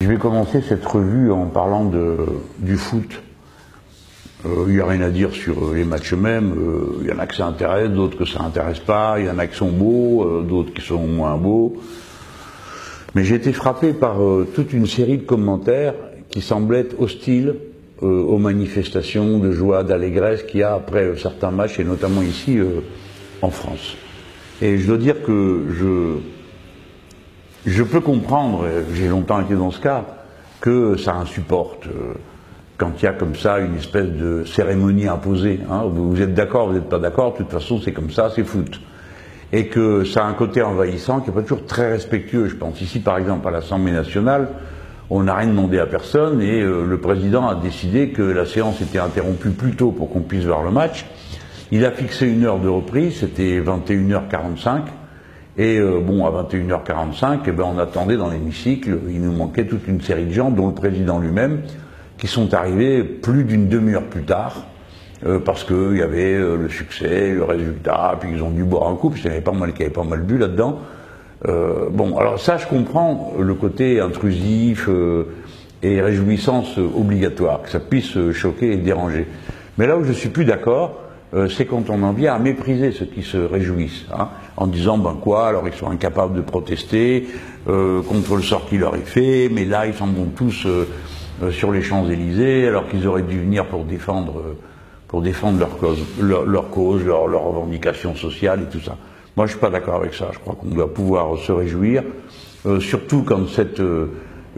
Je vais commencer cette revue en parlant du foot. Il n'y a rien à dire sur les matchs eux-mêmes. Il y en a que ça intéresse, d'autres que ça intéresse pas. Il y en a qui sont beaux, d'autres qui sont moins beaux. Mais j'ai été frappé par toute une série de commentaires qui semblaient être hostiles aux manifestations de joie, d'allégresse qu'il y a après certains matchs, et notamment ici en France. Et je dois dire que je peux comprendre, j'ai longtemps été dans ce cas, que ça insupporte quand il y a comme ça une espèce de cérémonie imposée. Hein. Vous êtes d'accord, vous n'êtes pas d'accord, de toute façon c'est comme ça, c'est foot. Et que ça a un côté envahissant qui n'est pas toujours très respectueux. Je pense ici par exemple à l'Assemblée nationale, on n'a rien demandé à personne et le président a décidé que la séance était interrompue plus tôt pour qu'on puisse voir le match. Il a fixé une heure de reprise, c'était 21h45. Et bon, à 21h45, eh ben, on attendait dans l'hémicycle, il nous manquait toute une série de gens, dont le président lui-même, qui sont arrivés plus d'une demi-heure plus tard, parce qu'il y avait le succès, le résultat, puis ils ont dû boire un coup, puis il y avait pas mal bu là-dedans. Bon, alors ça, je comprends le côté intrusif et réjouissance obligatoire, que ça puisse choquer et déranger. Mais là où je suis plus d'accord, c'est quand on en vient à mépriser ceux qui se réjouissent, hein, en disant ben quoi, alors ils sont incapables de protester contre le sort qui leur est fait, mais là ils s'en vont tous sur les Champs-Élysées alors qu'ils auraient dû venir pour défendre leur cause, leurs revendications sociales et tout ça. Moi je suis pas d'accord avec ça, je crois qu'on doit pouvoir se réjouir, surtout quand c'est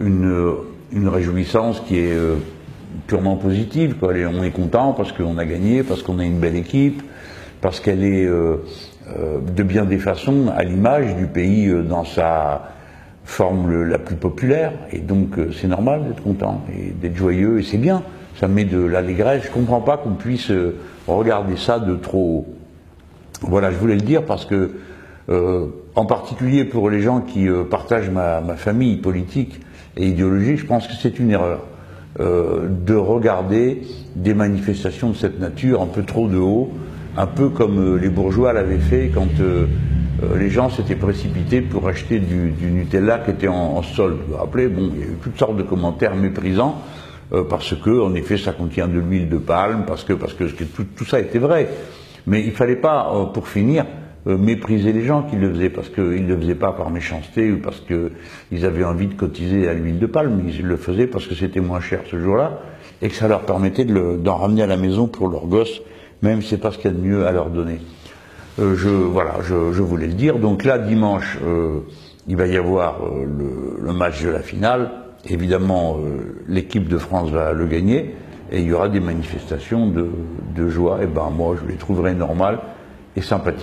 une réjouissance qui est purement positive, quoi. On est content parce qu'on a gagné, parce qu'on a une belle équipe, parce qu'elle est de bien des façons à l'image du pays dans sa forme la plus populaire, et donc c'est normal d'être content et d'être joyeux, et c'est bien, ça met de l'allégresse. Je comprends pas qu'on puisse regarder ça de trop haut. Voilà, je voulais le dire parce que en particulier pour les gens qui partagent ma famille politique et idéologique, je pense que c'est une erreur de regarder des manifestations de cette nature un peu trop de haut, un peu comme les bourgeois l'avaient fait quand les gens s'étaient précipités pour acheter du Nutella qui était en solde. Vous vous rappelez, bon, il y a eu toutes sortes de commentaires méprisants parce que, en effet, ça contient de l'huile de palme, parce que tout ça était vrai. Mais il fallait pas, pour finir, mépriser les gens qui le faisaient, parce qu'ils ne le faisaient pas par méchanceté ou parce qu'ils avaient envie de cotiser à l'huile de palme. Ils le faisaient parce que c'était moins cher ce jour-là et que ça leur permettait d'en ramener à la maison pour leurs gosses, même si c'est pas ce qu'il y a de mieux à leur donner. Voilà, je voulais le dire. Donc là, dimanche, il va y avoir le match de la finale. Évidemment, l'équipe de France va le gagner et il y aura des manifestations de joie. Et ben moi, je les trouverai normales et sympathiques.